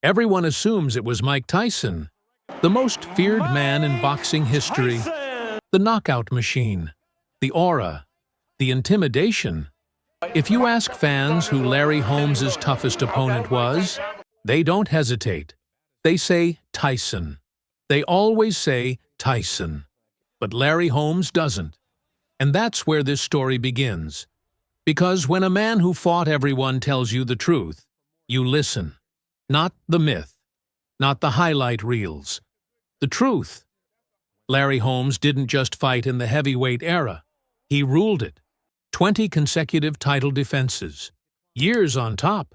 Everyone assumes it was Mike Tyson, the most feared man in boxing history, the knockout machine, the aura, the intimidation. If you ask fans who Larry Holmes' toughest opponent was, they don't hesitate. They say Tyson. They always say Tyson. But Larry Holmes doesn't. And that's where this story begins. Because when a man who fought everyone tells you the truth, you listen. Not the myth. Not the highlight reels. The truth. Larry Holmes didn't just fight in the heavyweight era. He ruled it. 20 consecutive title defenses. Years on top.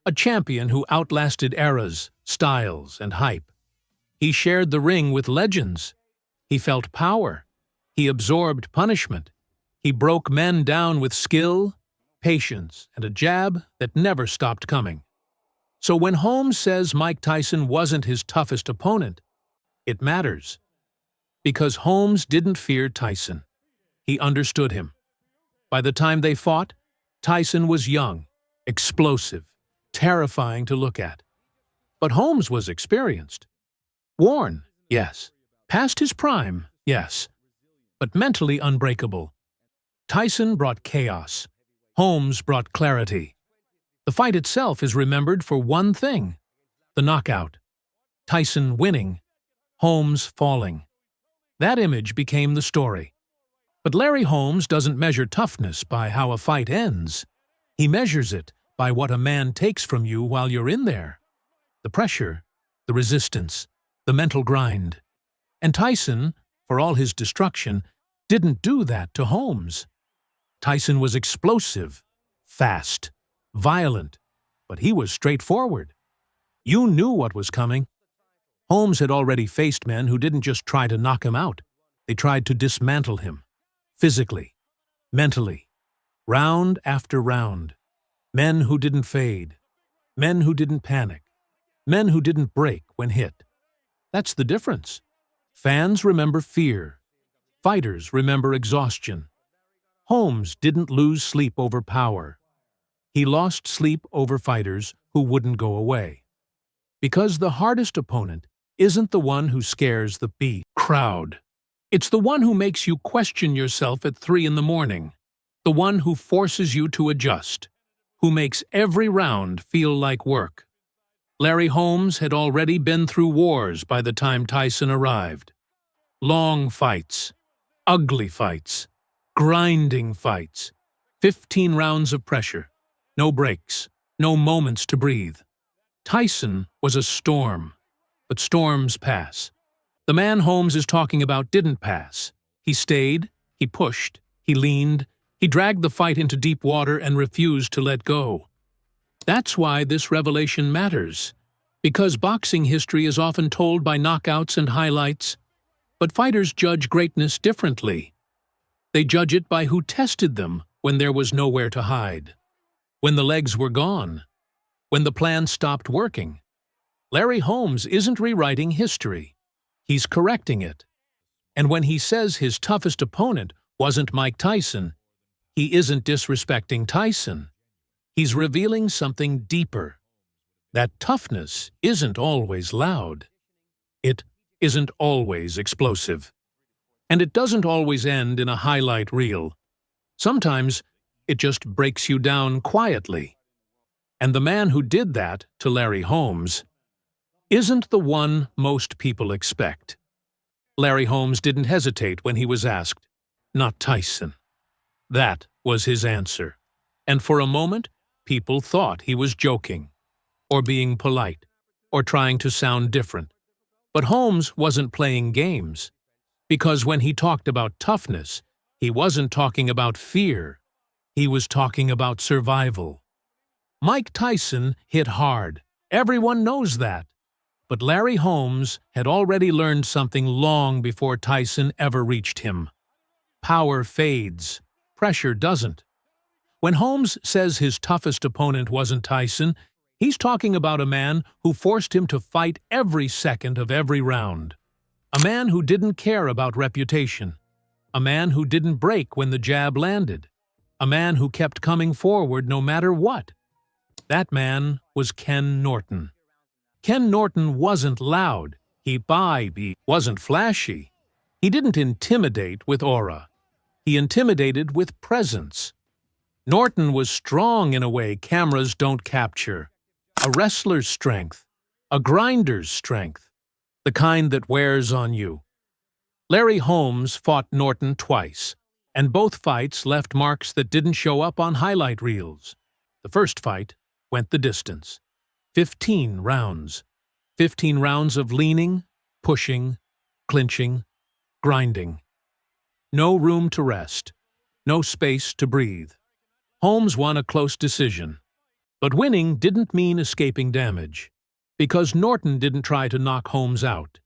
A champion who outlasted eras, styles, and hype. He shared the ring with legends. He felt power. He absorbed punishment. He broke men down with skill, patience, and a jab that never stopped coming. So when Holmes says Mike Tyson wasn't his toughest opponent, it matters. Because Holmes didn't fear Tyson. He understood him. By the time they fought, Tyson was young, explosive, terrifying to look at. But Holmes was experienced. Worn, yes. Past his prime, yes. But mentally unbreakable. Tyson brought chaos. Holmes brought clarity. The fight itself is remembered for one thing: the knockout. Tyson winning, Holmes falling. That image became the story. But Larry Holmes doesn't measure toughness by how a fight ends. He measures it by what a man takes from you while you're in there. The pressure, the resistance, the mental grind. And Tyson, for all his destruction, didn't do that to Holmes. Tyson was explosive, fast, violent, but he was straightforward. You knew what was coming. Holmes had already faced men who didn't just try to knock him out. They tried to dismantle him. Physically, mentally, round after round. Men who didn't fade. Men who didn't panic. Men who didn't break when hit. That's the difference. Fans remember fear. Fighters remember exhaustion. Holmes didn't lose sleep over power. He lost sleep over fighters who wouldn't go away. Because the hardest opponent isn't the one who scares the crowd. It's the one who makes you question yourself at 3 a.m, the one who forces you to adjust, who makes every round feel like work. Larry Holmes had already been through wars by the time Tyson arrived. Long fights, ugly fights, grinding fights, 15 rounds of pressure. No breaks, no moments to breathe. Tyson was a storm, but storms pass. The man Holmes is talking about didn't pass. He stayed, he pushed, he leaned, he dragged the fight into deep water and refused to let go. That's why this revelation matters, because boxing history is often told by knockouts and highlights, but fighters judge greatness differently. They judge it by who tested them when there was nowhere to hide. When the legs were gone, when the plan stopped working. Larry Holmes isn't rewriting history. He's correcting it. And when he says his toughest opponent wasn't Mike Tyson, he isn't disrespecting Tyson. He's revealing something deeper. That toughness isn't always loud. It isn't always explosive. And it doesn't always end in a highlight reel. Sometimes it just breaks you down quietly. And the man who did that to Larry Holmes isn't the one most people expect. Larry Holmes didn't hesitate when he was asked, "Not Tyson." That was his answer. And for a moment, people thought he was joking, or being polite, or trying to sound different. But Holmes wasn't playing games, because when he talked about toughness, he wasn't talking about fear. He was talking about survival. Mike Tyson hit hard. Everyone knows that. But Larry Holmes had already learned something long before Tyson ever reached him. Power fades. Pressure doesn't. When Holmes says his toughest opponent wasn't Tyson, he's talking about a man who forced him to fight every second of every round. A man who didn't care about reputation. A man who didn't break when the jab landed. A man who kept coming forward no matter what. That man was Ken Norton. Ken Norton wasn't loud. He wasn't flashy. He didn't intimidate with aura. He intimidated with presence. Norton was strong in a way cameras don't capture. A wrestler's strength. A grinder's strength. The kind that wears on you. Larry Holmes fought Norton twice, and both fights left marks that didn't show up on highlight reels. The first fight went the distance. 15 rounds. 15 rounds of leaning, pushing, clinching, grinding. No room to rest. No space to breathe. Holmes won a close decision. But winning didn't mean escaping damage. Because Norton didn't try to knock Holmes out.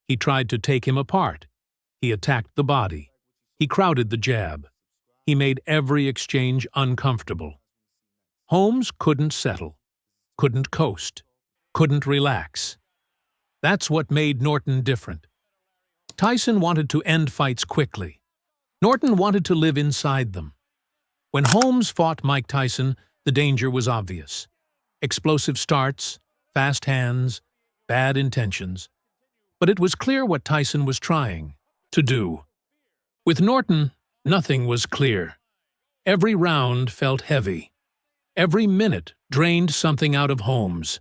He tried to take him apart. He attacked the body. He crowded the jab. He made every exchange uncomfortable. Holmes couldn't settle, couldn't coast, couldn't relax. That's what made Norton different. Tyson wanted to end fights quickly. Norton wanted to live inside them. When Holmes fought Mike Tyson, the danger was obvious. Explosive starts, fast hands, bad intentions. But it was clear what Tyson was trying to do. With Norton, nothing was clear. Every round felt heavy. Every minute drained something out of Holmes.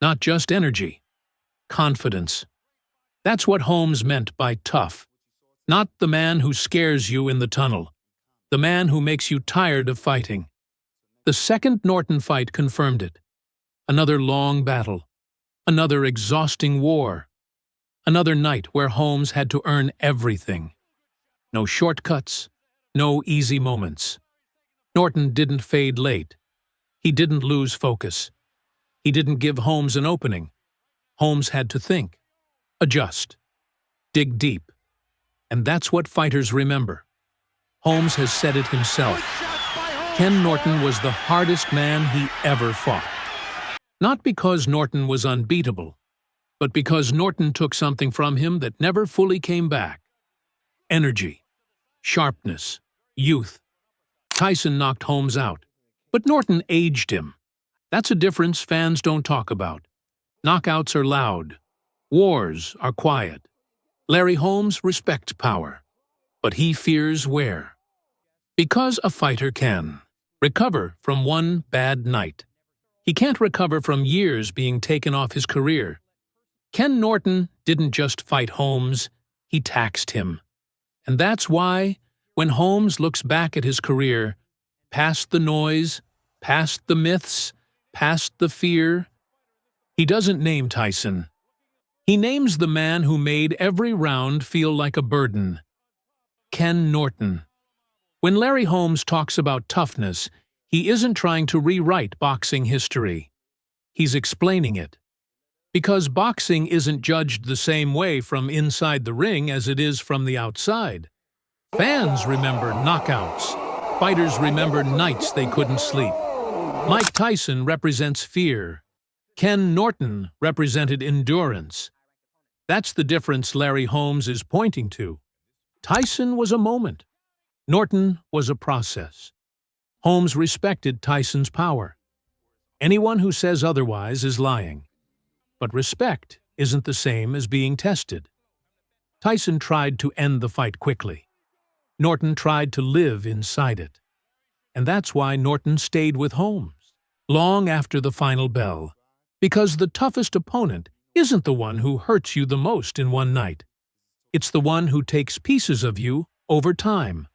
Not just energy, confidence. That's what Holmes meant by tough. Not the man who scares you in the tunnel. The man who makes you tired of fighting. The second Norton fight confirmed it. Another long battle. Another exhausting war. Another night where Holmes had to earn everything. No shortcuts, no easy moments. Norton didn't fade late. He didn't lose focus. He didn't give Holmes an opening. Holmes had to think, adjust, dig deep. And that's what fighters remember. Holmes has said it himself. Ken Norton was the hardest man he ever fought. Not because Norton was unbeatable, but because Norton took something from him that never fully came back. Energy, sharpness, youth. Tyson knocked Holmes out, but Norton aged him. That's a difference fans don't talk about. Knockouts are loud. Wars are quiet. Larry Holmes respects power, but he fears wear. Because a fighter can recover from one bad night. He can't recover from years being taken off his career. Ken Norton didn't just fight Holmes, he taxed him. And that's why, when Holmes looks back at his career, past the noise, past the myths, past the fear, he doesn't name Tyson. He names the man who made every round feel like a burden. Ken Norton. When Larry Holmes talks about toughness, he isn't trying to rewrite boxing history. He's explaining it. Because boxing isn't judged the same way from inside the ring as it is from the outside. Fans remember knockouts. Fighters remember nights they couldn't sleep. Mike Tyson represents fear. Ken Norton represented endurance. That's the difference Larry Holmes is pointing to. Tyson was a moment. Norton was a process. Holmes respected Tyson's power. Anyone who says otherwise is lying. But respect isn't the same as being tested. Tyson tried to end the fight quickly. Norton tried to live inside it. And that's why Norton stayed with Holmes, long after the final bell. Because the toughest opponent isn't the one who hurts you the most in one night. It's the one who takes pieces of you over time.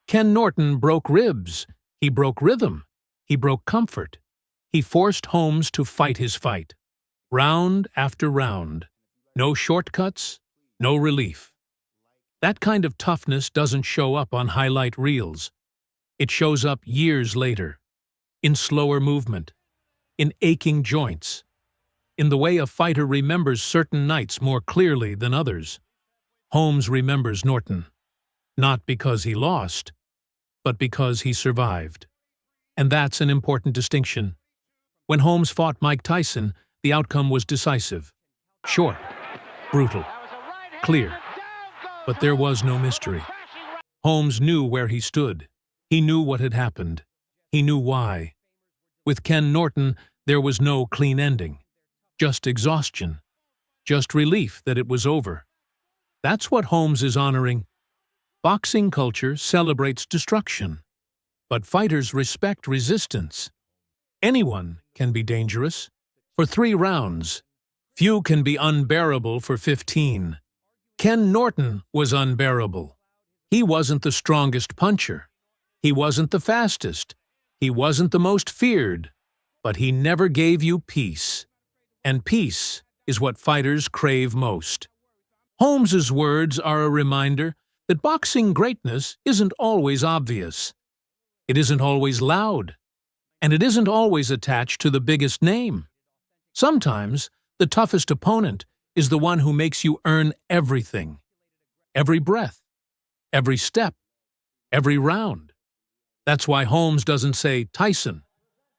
Ken Norton broke ribs. He broke rhythm. He broke comfort. He forced Holmes to fight his fight. Round after round. No shortcuts, no relief. That kind of toughness doesn't show up on highlight reels. It shows up years later, in slower movement, in aching joints, in the way a fighter remembers certain nights more clearly than others. Holmes remembers Norton, not because he lost, but because he survived. And that's an important distinction. When Holmes fought Mike Tyson, the outcome was decisive. Short, brutal, clear. But there was no mystery. Holmes knew where he stood. He knew what had happened. He knew why. With Ken Norton, there was no clean ending. just exhaustion, just relief that it was over. That's what Holmes is honoring. Boxing culture celebrates destruction, but fighters respect resistance. Anyone can be dangerous for 3 rounds. Few can be unbearable for 15. Ken Norton was unbearable. He wasn't the strongest puncher. He wasn't the fastest. He wasn't the most feared. But he never gave you peace. And peace is what fighters crave most. Holmes's words are a reminder that boxing greatness isn't always obvious. It isn't always loud. And it isn't always attached to the biggest name. Sometimes, the toughest opponent is the one who makes you earn everything. Every breath, every step, every round. That's why Holmes doesn't say Tyson,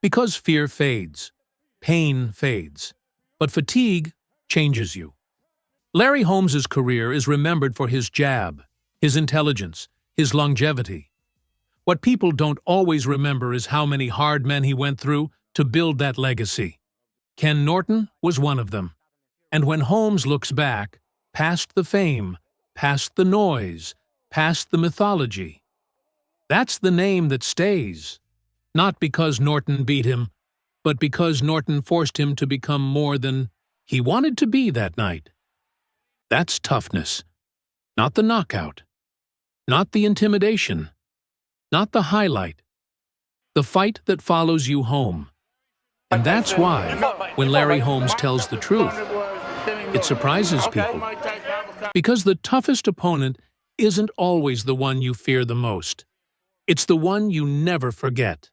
because fear fades, pain fades, but fatigue changes you. Larry Holmes's career is remembered for his jab, his intelligence, his longevity. What people don't always remember is how many hard men he went through to build that legacy. Ken Norton was one of them. And when Holmes looks back, past the fame, past the noise, past the mythology, that's the name that stays. Not because Norton beat him, but because Norton forced him to become more than he wanted to be that night. That's toughness. Not the knockout. Not the intimidation. Not the highlight. The fight that follows you home. And that's why, when Larry Holmes tells the truth, it surprises people. Because the toughest opponent isn't always the one you fear the most. It's the one you never forget.